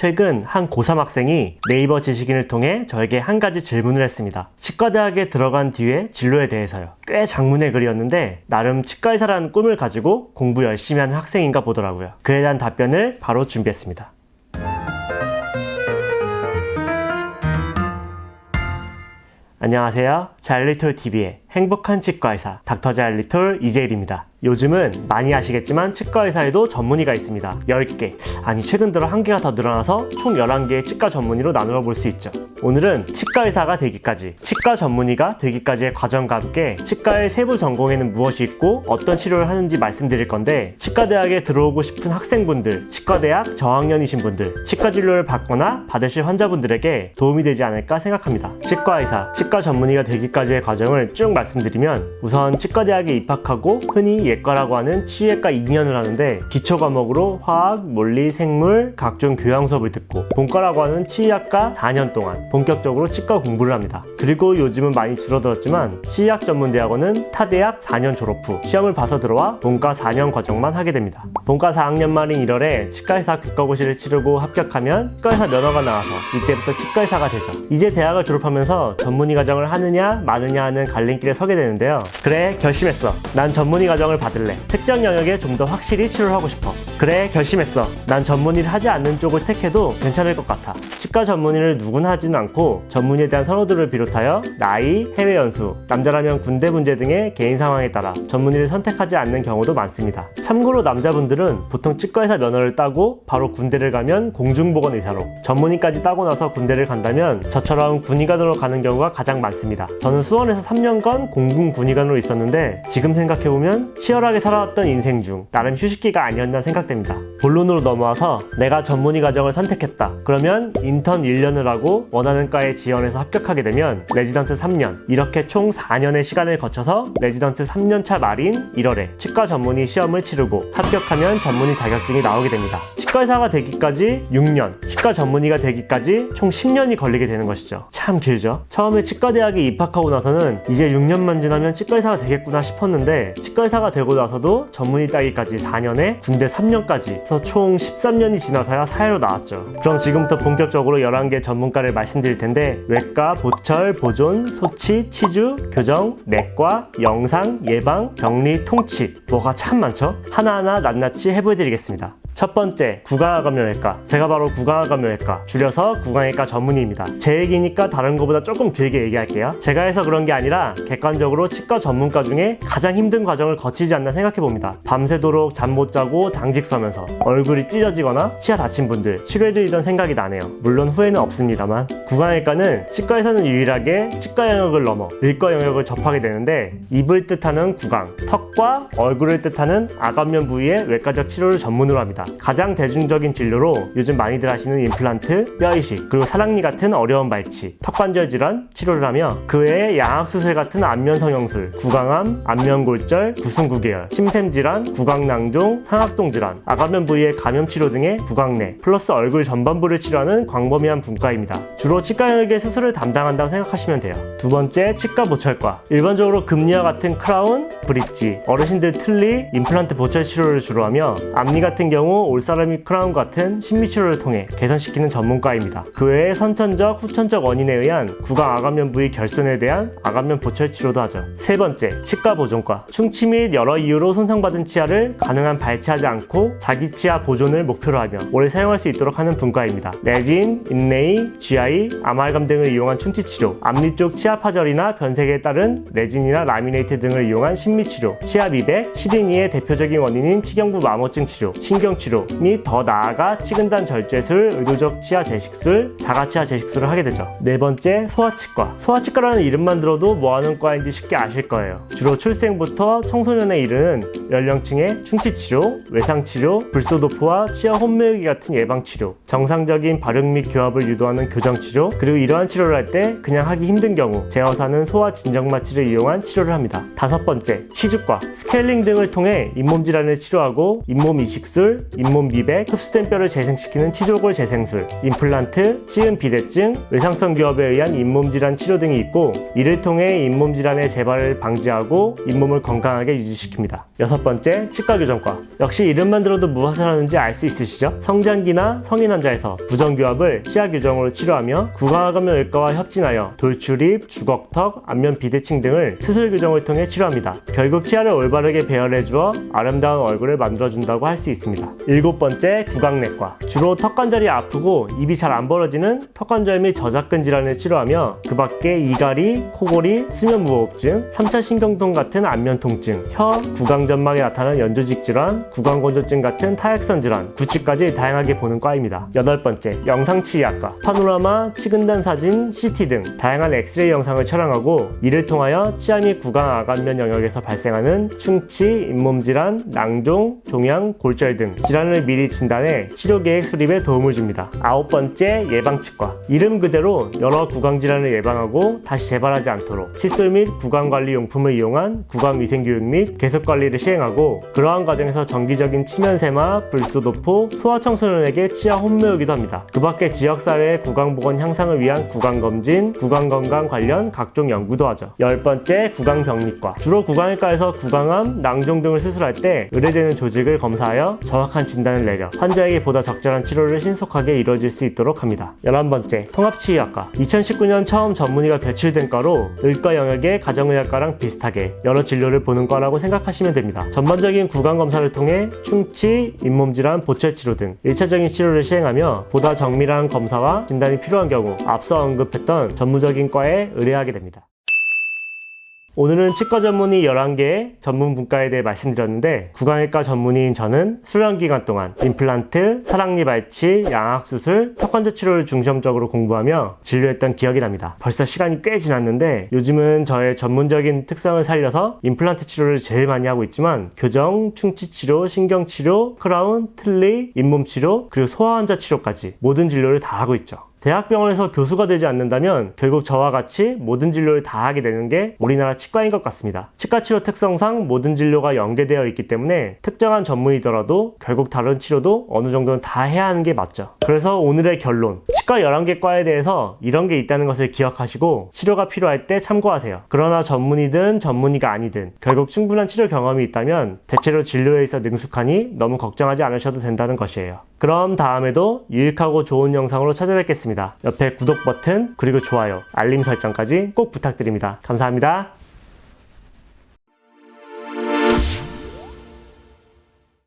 최근 한 고3 학생이 네이버 지식인을 통해 저에게 한 가지 질문을 했습니다. 치과대학에 들어간 뒤에 진로에 대해서요. 꽤 장문의 글이었는데 나름 치과의사라는 꿈을 가지고 공부 열심히 하는 학생인가 보더라고요. 그에 대한 답변을 바로 준비했습니다. 안녕하세요. 자일리톨TV의 행복한 치과의사 닥터 자일리톨 이재일입니다. 요즘은 많이 아시겠지만 치과의사에도 전문의가 있습니다. 10개, 아니 최근 들어 1개가 더 늘어나서 총 11개의 치과 전문의로 나누어 볼 수 있죠. 오늘은 치과의사가 되기까지, 치과 전문의가 되기까지의 과정과 함께 치과의 세부 전공에는 무엇이 있고 어떤 치료를 하는지 말씀드릴 건데, 치과대학에 들어오고 싶은 학생분들, 치과대학 저학년이신 분들, 치과 진료를 받거나 받으실 환자분들에게 도움이 되지 않을까 생각합니다. 치과의사, 치과 전문의가 되기까지의 과정을 쭉 말씀드리면, 우선 치과대학에 입학하고 흔히 예과라고 하는 치의과 2년을 하는데, 기초 과목으로 화학, 물리, 생물, 각종 교양 수업을 듣고, 본과라고 하는 치의학과 4년 동안 본격적으로 치과 공부를 합니다. 그리고 요즘은 많이 줄어들었지만 치의학 전문대학원은 타대학 4년 졸업 후 시험을 봐서 들어와 본과 4년 과정만 하게 됩니다. 본과 4학년 말인 1월에 치과의사 국가고시를 치르고 합격하면 치과의사 면허가 나와서 이때부터 치과의사가 되죠. 이제 대학을 졸업하면서 전문의 과정을 하느냐 마느냐 하는 갈림길에 서게 되는데요. 그래, 결심했어. 난 전문의 과정을 받을래. 특정 영역에 좀 더 확실히 치료를 하고 싶어. 그래, 결심했어. 난 전문의를 하지 않는 쪽을 택해도 괜찮을 것 같아. 치과 전문의를 누구나 하지는 않고 전문의에 대한 선호도를 비롯하여 나이, 해외 연수, 남자라면 군대 문제 등의 개인 상황에 따라 전문의를 선택하지 않는 경우도 많습니다. 참고로 남자분들은 보통 치과의사 면허를 따고 바로 군대를 가면 공중보건의사로, 전문의까지 따고 나서 군대를 간다면 저처럼 군의관으로 가는 경우가 가장 많습니다. 저는 수원에서 3년간 공군 군의관으로 있었는데 지금 생각해보면 치열하게 살아왔던 인생 중 나름 휴식기가 아니었나 생각됩니다. 본론으로 넘어와서 내가 전문의 과정을 선택했다. 그러면 인턴 1년을 하고 원하는 과에 지원해서 합격하게 되면 레지던트 3년, 이렇게 총 4년의 시간을 거쳐서 레지던트 3년차 말인 1월에 치과 전문의 시험을 치르고 합격하면 전문의 자격증이 나오게 됩니다. 치과의사가 되기까지 6년, 치과 전문의가 되기까지 총 10년이 걸리게 되는 것이죠. 참 길죠? 처음에 치과대학에 입학하고 나서는 이제 6년만 지나면 치과의사가 되겠구나 싶었는데, 치과의사가 되고 나서도 전문의 따기까지 4년에 군대 3년까지 해서 총 13년이 지나서야 사회로 나왔죠. 그럼 지금부터 본격적으로 11개 전문과를 말씀드릴 텐데, 외과, 보철, 보존, 소치, 치주, 교정, 내과, 영상, 예방, 병리, 통치, 뭐가 참 많죠? 하나하나 낱낱이 해보여드리겠습니다. 첫 번째, 구강암염외과. 제가 바로 구강암염외과, 줄여서 구강외과 전문의입니다. 제 얘기니까 다른 거보다 조금 길게 얘기할게요. 제가 해서 그런 게 아니라 객관적으로 치과 전문가 중에 가장 힘든 과정을 거치지 않나 생각해봅니다. 밤새도록 잠 못 자고 당직 서면서 얼굴이 찢어지거나 치아 다친 분들 치료해드리던 생각이 나네요. 물론 후회는 없습니다만. 구강외과는 치과에서는 유일하게 치과 영역을 넘어 내과 영역을 접하게 되는데, 입을 뜻하는 구강, 턱과 얼굴을 뜻하는 아간면 부위의 외과적 치료를 전문으로 합니다. 가장 대중적인 진료로 요즘 많이들 하시는 임플란트, 뼈이식, 그리고 사랑니 같은 어려운 발치, 턱관절 질환 치료를 하며, 그 외에 양악수술 같은 안면 성형술, 구강암, 안면골절, 구승구계열, 침샘질환, 구강낭종, 상악동 질환, 아간면 부위의 감염 치료 등의 구강내 플러스 얼굴 전반부를 치료하는 광범위한 분과입니다. 주로 치과 영역의 수술을 담당한다고 생각하시면 돼요. 두 번째, 치과 보철과. 일반적으로 금리와 같은 크라운, 브릿지, 어르신들 틀니, 임플란트 보철 치료를 주로 하며, 앞니 같은 경우 올사라믹 크라운 같은 신미치료를 통해 개선시키는 전문과입니다. 그 외에 선천적, 후천적 원인에 의한 구강 아간면 부위 결손에 대한 아간면 보철 치료도 하죠. 세 번째, 치과 보존과. 충치 및 여러 이유로 손상받은 치아를 가능한 발치하지 않고 자기 치아 보존을 목표로 하며 오래 사용할 수 있도록 하는 분과입니다. 레진, 인레이, GI, 아말감 등을 이용한 충치 치료, 앞니 쪽 치아 파절이나 변색에 따른 레진이나 라미네이트 등을 이용한 신미치료, 치아 미백, 시드니의 대표적인 원인인 치경부 마모증 치료, 신경치료 및 더 나아가 치근단 절제술, 의도적 치아 재식술, 자가치아 재식술을 하게 되죠. 네 번째, 소아치과. 소아치과라는 이름만 들어도 뭐하는 과인지 쉽게 아실 거예요. 주로 출생부터 청소년에 이르는 연령층의 충치치료, 외상치료, 불소도포와 치아 혼매우기 같은 예방치료, 정상적인 발육 및 교합을 유도하는 교정치료, 그리고 이러한 치료를 할 때 그냥 하기 힘든 경우 제어사는 소아 진정마취를 이용한 치료를 합니다. 다섯 번째, 치주과. 스케일링 등을 통해 잇몸 질환을 치료하고 잇몸 이식술, 잇몸 미백, 흡수된 뼈를 재생시키는 치조골 재생술, 임플란트, 치은 비대증, 외상성 기업에 의한 잇몸 질환 치료 등이 있고, 이를 통해 잇몸 질환의 재발을 방지하고 잇몸을 건강하게 유지시킵니다. 여섯 번째, 치과 교정과. 역시 이름만 들어도 무엇을 하는지 알 수 있으시죠? 성장기나 성인 환자에서 부정교합을 치아 교정으로 치료하며 구강암외과와 협진하여 돌출입, 주걱턱, 안면 비대칭 등을 수술 교정을 통해 치료합니다. 결국 치아를 올바르게 배열해 주어 아름다운 얼굴을 만들어준다고 할 수 있습니다. 일곱 번째, 구강내과. 주로 턱관절이 아프고 입이 잘 안 벌어지는 턱관절 및 저작근 질환을 치료하며 그 밖에 이갈이, 코골이, 수면무호흡증, 3차 신경통 같은 안면 통증, 혀, 구강점막에 나타나는 연조직 질환, 구강건조증 같은 타액선 질환, 구취까지 다양하게 보는 과입니다. 여덟 번째, 영상치의학과. 파노라마, 치근단 사진, CT 등 다양한 엑스레이 영상을 촬영하고 이를 통하여 치아 및 구강 아간면 영역에서 발생하는 충치, 잇몸 질환, 낭종, 종양, 골절 등 질환을 미리 진단해 치료 계획 수립에 도움을 줍니다. 아홉 번째, 예방치과. 이름 그대로 여러 구강 질환을 예방하고 다시 재발하지 않도록 칫솔 및 구강관리 용품을 이용한 구강위생교육 및 계속관리를 시행하고, 그러한 과정에서 정기적인 치면세마, 불소도포, 소아청소년에게 치아 혼묘하기도 합니다. 그 밖에 지역사회의 구강보건 향상을 위한 구강검진, 구강건강 관련 각종 연구도 하죠. 열 번째, 구강병리과. 주로 구강외과에서 구강암, 낭종 등을 수술할 때 의뢰되는 조직을 검사하여 정확한 진단을 내려 환자에게 보다 적절한 치료를 신속하게 이루어질 수 있도록 합니다. 11번째, 통합치의학과. 2019년 처음 전문의가 배출된 과로 의과 영역의 가정의학과랑 비슷하게 여러 진료를 보는 과라고 생각하시면 됩니다. 전반적인 구강검사를 통해 충치, 잇몸질환, 보철치료 등 1차적인 치료를 시행하며 보다 정밀한 검사와 진단이 필요한 경우 앞서 언급했던 전문적인 과에 의뢰하게 됩니다. 오늘은 치과 전문의 11개의 전문 분과에 대해 말씀드렸는데, 구강외과 전문의인 저는 수련 기간 동안 임플란트, 사랑니 발치, 양악수술, 턱관절 치료를 중점적으로 공부하며 진료했던 기억이 납니다. 벌써 시간이 꽤 지났는데 요즘은 저의 전문적인 특성을 살려서 임플란트 치료를 제일 많이 하고 있지만 교정, 충치 치료, 신경 치료, 크라운, 틀니, 잇몸 치료, 그리고 소아 환자 치료까지 모든 진료를 다 하고 있죠. 대학병원에서 교수가 되지 않는다면 결국 저와 같이 모든 진료를 다 하게 되는 게 우리나라 치과인 것 같습니다. 치과 치료 특성상 모든 진료가 연계되어 있기 때문에 특정한 전문이더라도 결국 다른 치료도 어느 정도는 다 해야 하는 게 맞죠. 그래서 오늘의 결론, 치과 11개 과에 대해서 이런 게 있다는 것을 기억하시고 치료가 필요할 때 참고하세요. 그러나 전문이든 전문의가 아니든 결국 충분한 치료 경험이 있다면 대체로 진료에 있어 능숙하니 너무 걱정하지 않으셔도 된다는 것이에요. 그럼 다음에도 유익하고 좋은 영상으로 찾아뵙겠습니다. 옆에 구독 버튼, 그리고 좋아요, 알림 설정까지 꼭 부탁드립니다. 감사합니다.